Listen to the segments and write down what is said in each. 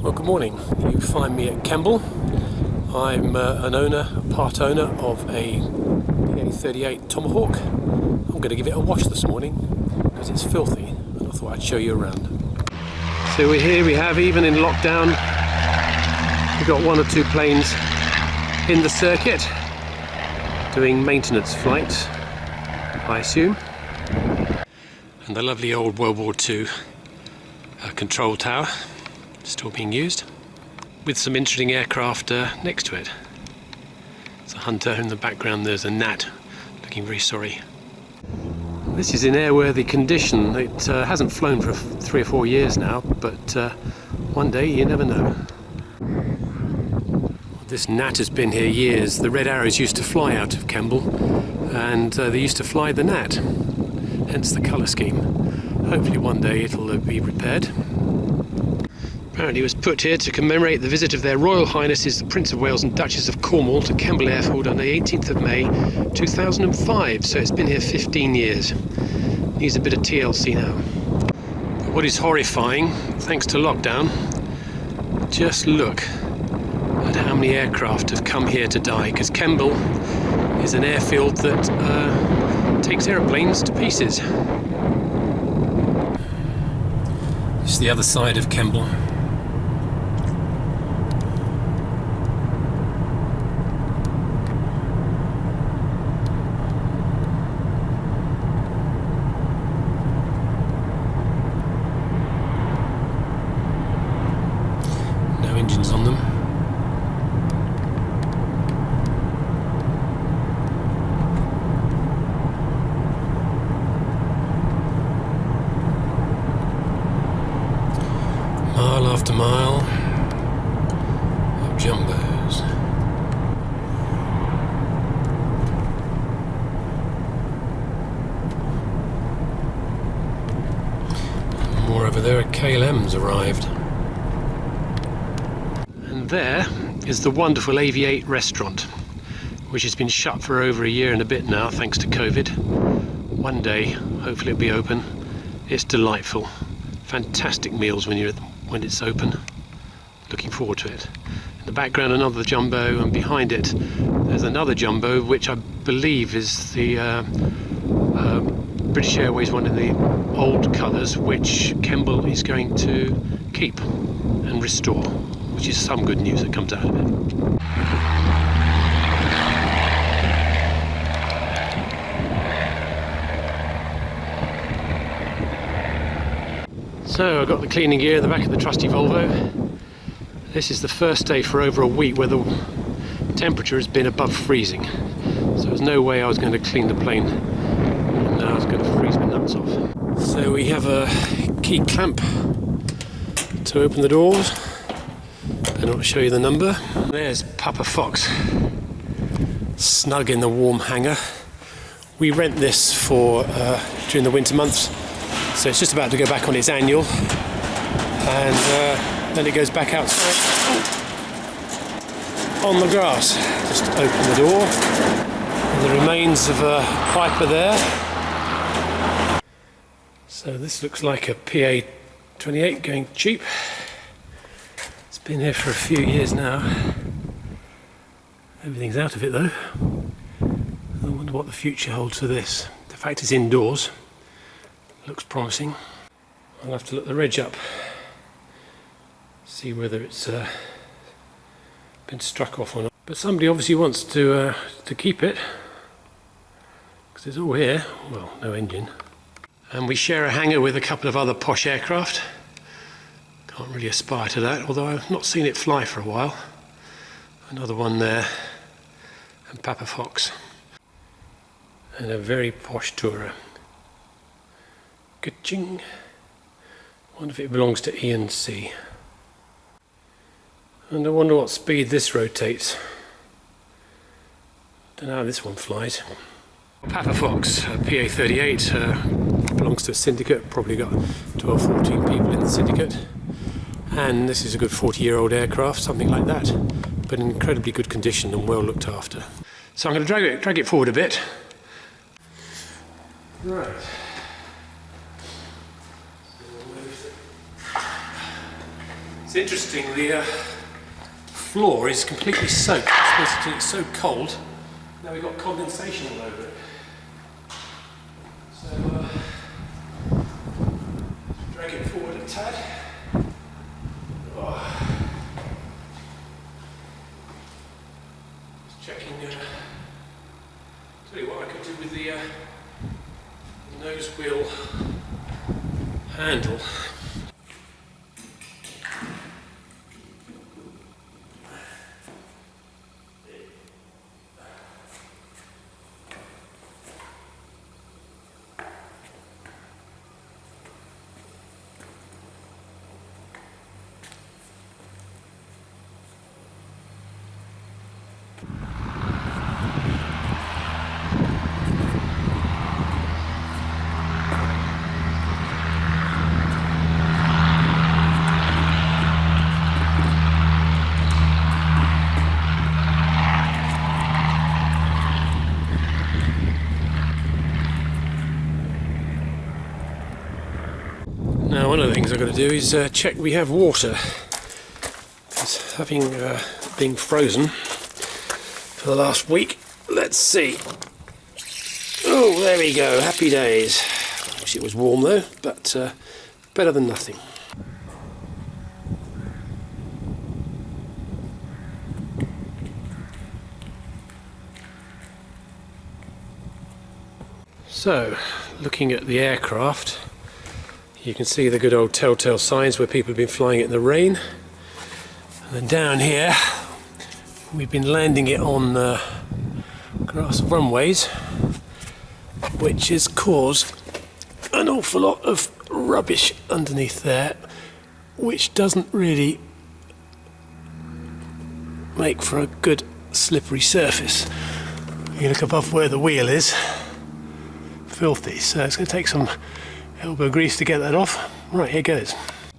Well, good morning. You find me at Kemble. I'm a part owner of a PA28 Tomahawk. I'm going to give it a wash this morning because it's filthy, and I thought I'd show you around. So we're here, we have, even in lockdown, we've got one or two planes in the circuit doing maintenance flights, I assume. And the lovely old World War II control tower still being used, with some interesting aircraft next to it. It's a Hunter. In the background there's a gnat looking very sorry. This is in airworthy condition. It hasn't flown for 3 or 4 years now, but one day you never know. This gnat has been here years. The Red Arrows used to fly out of Kemble, and they used to fly the gnat, hence the colour scheme. Hopefully one day it'll be repaired. Apparently it was put here to commemorate the visit of their Royal Highnesses the Prince of Wales and Duchess of Cornwall to Kemble Airfield on the 18th of May 2005, so it's been here 15 years. Needs a bit of TLC now. But what is horrifying, thanks to lockdown, just look at how many aircraft have come here to die, because Kemble is an airfield that takes aeroplanes to pieces. This is the other side of Kemble. No engines on them. Mile after mile of jumbos. More over there, a KLM's arrived. And there is the wonderful Aviate restaurant, which has been shut for over a year and a bit now thanks to COVID. One day, hopefully it'll be open. It's delightful. Fantastic meals when it's open. Looking forward to it. In the background another jumbo, and behind it there's another jumbo which I believe is the British Airways one in the old colours, which Kemble is going to keep and restore, which is some good news that comes out of it. So I've got the cleaning gear at the back of the trusty Volvo. This is the first day for over a week where the temperature has been above freezing. So there's no way I was going to clean the plane, and I was going to freeze my nuts off. So we have a key clamp to open the doors, and I'll show you the number. There's Papa Fox, snug in the warm hangar. We rent this for during the winter months. So it's just about to go back on its annual, and then it goes back outside on the grass. Just open the door, and the remains of a Piper there. So this looks like a PA28 going cheap. It's been here for a few years now. Everything's out of it though. I wonder what the future holds for this. The fact it's indoors looks promising. I'll have to look the reg up, see whether it's been struck off or not. But somebody obviously wants to keep it, because it's all here. Well, no engine. And we share a hangar with a couple of other posh aircraft. Can't really aspire to that, although I've not seen it fly for a while. Another one there, and Papa Fox. And a very posh tourer. Ka-ching. Wonder if it belongs to E&C. And I wonder what speed this rotates. Don't know how this one flies. Papa Fox, PA38, belongs to a syndicate, probably got 12, 14 people in the syndicate. And this is a good 40-year-old aircraft, something like that, but in incredibly good condition and well looked after. So I'm going to drag it forward a bit. Right. It's interesting, the floor is completely soaked. Basically, it's so cold. Now we've got condensation all over it. So, drag it forward a tad. Oh. Just checking. Tell you what I could do with the nose wheel handle. Now, one of the things I've got to do is check we have water. Because having been frozen for the last week, let's see. Oh, there we go, happy days. Wish it was warm though, but better than nothing. So, looking at the aircraft, you can see the good old telltale signs where people have been flying it in the rain. And then down here, we've been landing it on grass runways, which has caused an awful lot of rubbish underneath there, which doesn't really make for a good slippery surface. You look above where the wheel is, filthy, so it's going to take some elbow grease to get that off. Right, here goes.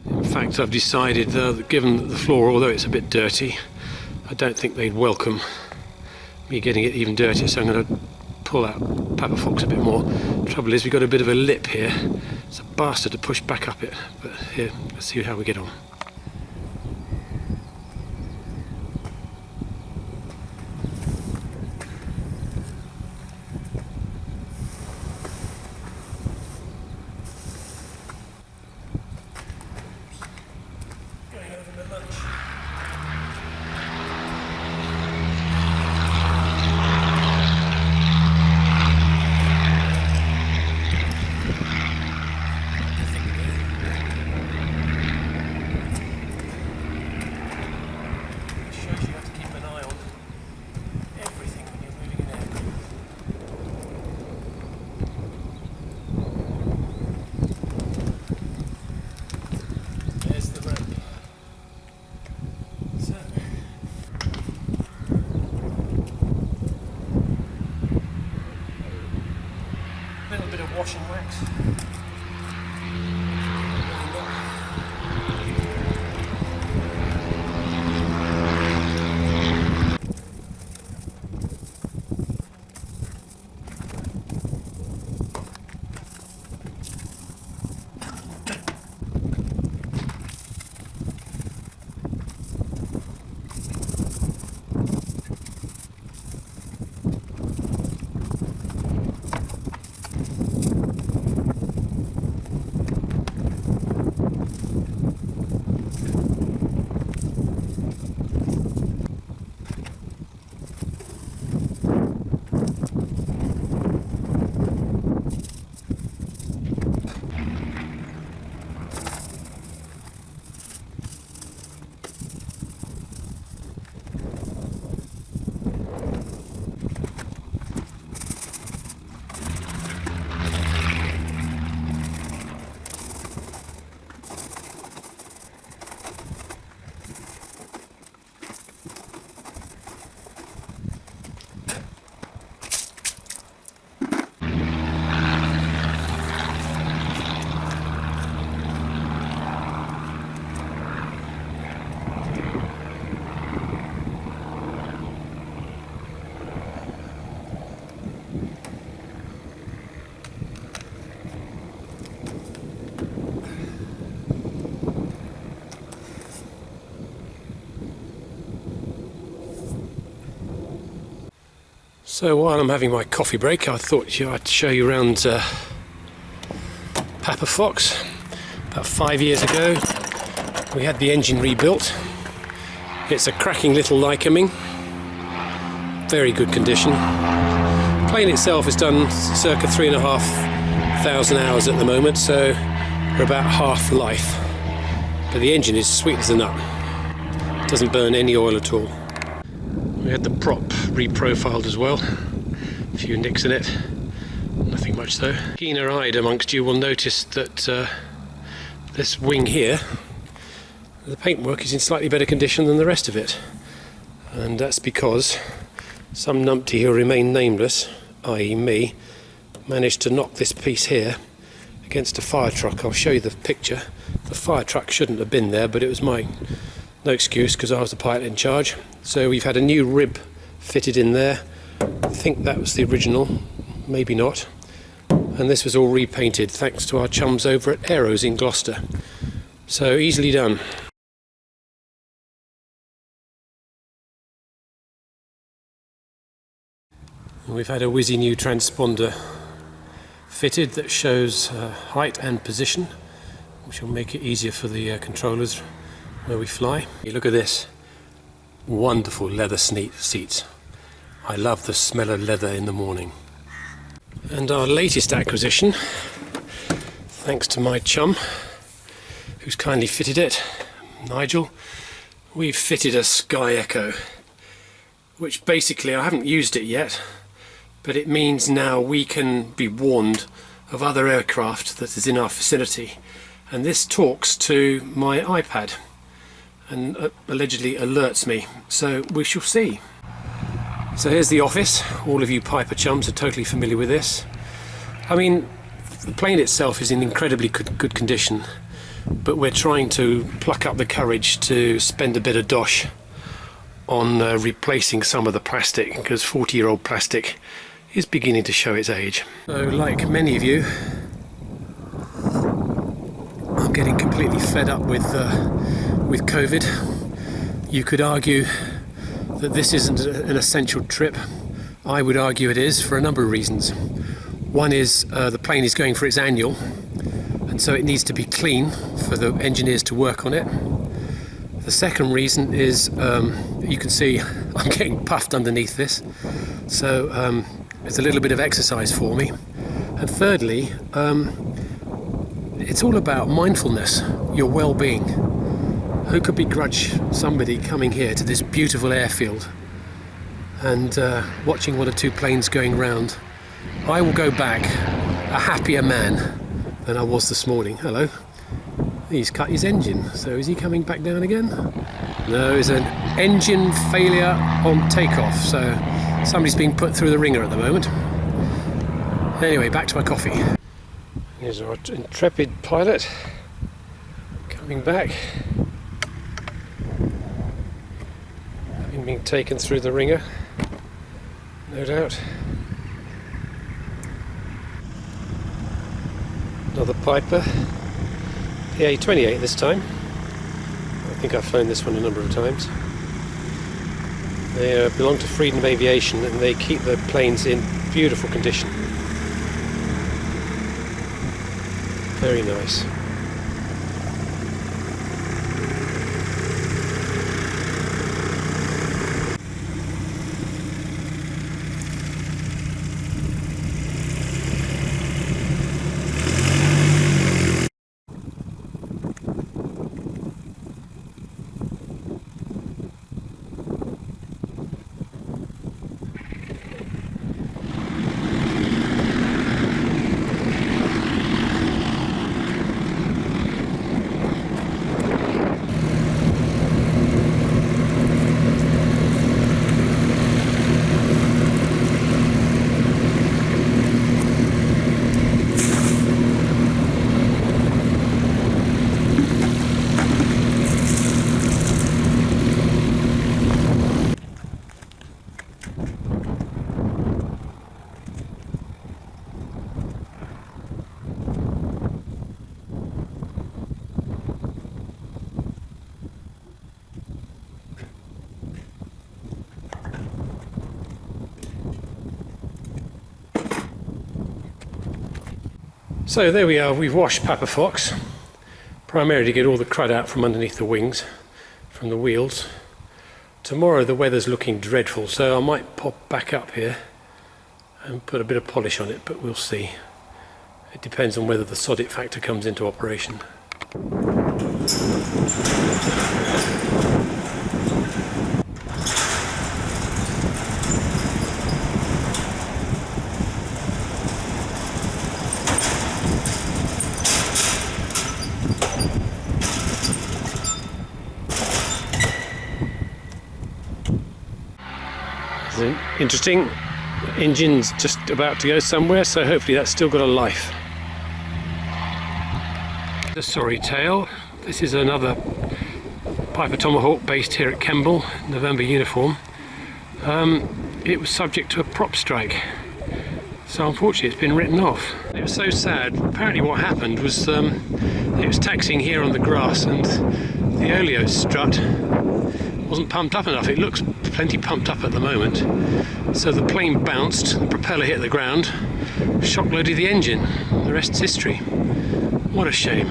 In fact, I've decided that given that the floor, although it's a bit dirty, I don't think they'd welcome me getting it even dirtier, so I'm going to pull out Piper Fox a bit more. Trouble is, we've got a bit of a lip here. It's a bastard to push back up it, but here, let's see how we get on. So while I'm having my coffee break, I thought I'd show you around Piper Fox. About 5 years ago, we had the engine rebuilt. It's a cracking little Lycoming, very good condition. The plane itself has done circa 3,500 hours at the moment, so we're about half life. But the engine is sweet as a nut. It doesn't burn any oil at all. We had the prop reprofiled as well. A few nicks in it. Nothing much though. Keener-eyed amongst you will notice that this wing here, the paintwork is in slightly better condition than the rest of it. And that's because some numpty who'll remain nameless, i.e. me, managed to knock this piece here against a fire truck. I'll show you the picture. The fire truck shouldn't have been there, but it was no excuse because I was the pilot in charge. So we've had a new rib fitted in there. I think that was the original, maybe not. And this was all repainted thanks to our chums over at Aeros in Gloucester. So easily done. And we've had a whizzy new transponder fitted that shows height and position, which will make it easier for the controllers where we fly. You look at this. Wonderful leather seats. I love the smell of leather in the morning. And our latest acquisition, thanks to my chum who's kindly fitted it, Nigel, we've fitted a Sky Echo, which basically, I haven't used it yet, but it means now we can be warned of other aircraft that is in our vicinity. And this talks to my iPad and allegedly alerts me, so we shall see. So here's the office. All of you Piper chums are totally familiar with this. I mean, the plane itself is in incredibly good condition, but we're trying to pluck up the courage to spend a bit of dosh on replacing some of the plastic, because 40-year-old plastic is beginning to show its age. So like many of you, I'm getting completely fed up with COVID. You could argue that this isn't an essential trip. I would argue it is for a number of reasons. One is the plane is going for its annual, and so it needs to be clean for the engineers to work on it. The second reason is you can see I'm getting puffed underneath this, so it's a little bit of exercise for me. And thirdly, it's all about mindfulness, your well-being. Who could begrudge somebody coming here to this beautiful airfield and watching one or two planes going round? I will go back a happier man than I was this morning. Hello. He's cut his engine, so is he coming back down again? No, there's an engine failure on takeoff, so somebody's being put through the ringer at the moment. Anyway, back to my coffee. Here's our intrepid pilot coming back, having been taken through the ringer, no doubt. Another Piper PA28 this time. I think I've flown this one a number of times. They belong to Freedom Aviation, and they keep the planes in beautiful condition. Very nice. So there we are, we've washed Papa Fox, primarily to get all the crud out from underneath the wings, from the wheels. Tomorrow the weather's looking dreadful, so I might pop back up here and put a bit of polish on it, but we'll see. It depends on whether the sod it factor comes into operation. Interesting. The engine's just about to go somewhere, so hopefully that's still got a life. The sorry tale. This is another Piper Tomahawk based here at Kemble, November uniform. It was subject to a prop strike, so unfortunately it's been written off. It was so sad. Apparently what happened was it was taxiing here on the grass and the oleo strut wasn't pumped up enough. It looks plenty pumped up at the moment. So the plane bounced, the propeller hit the ground, shock loaded the engine. The rest's history. What a shame.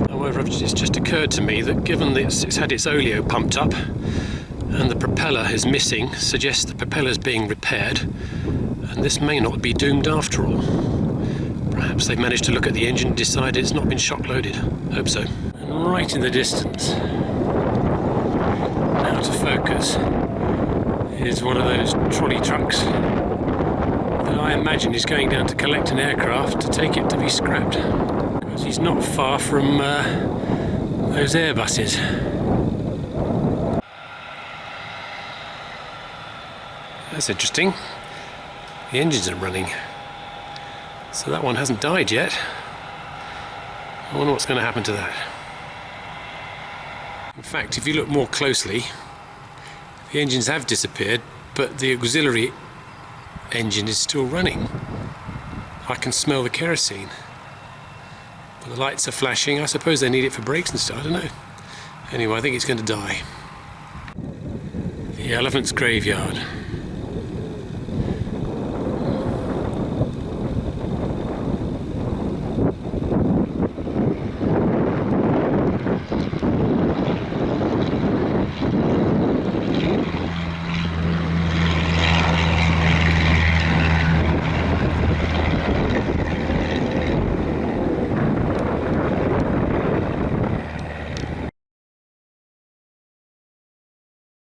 However, it's just occurred to me that given that it's had its oleo pumped up and the propeller is missing, suggests the propeller's being repaired, and this may not be doomed after all. Perhaps they've managed to look at the engine and decide it's not been shock loaded. Hope so. And right in the distance, out of focus, is one of those trolley trucks that I imagine is going down to collect an aircraft to take it to be scrapped. Because he's not far from those Airbuses. That's interesting. The engines are running. So that one hasn't died yet. I wonder what's going to happen to that. In fact, if you look more closely, the engines have disappeared, but the auxiliary engine is still running. I can smell the kerosene. But the lights are flashing. I suppose they need it for brakes and stuff, I don't know. Anyway, I think it's going to die. The elephant's graveyard.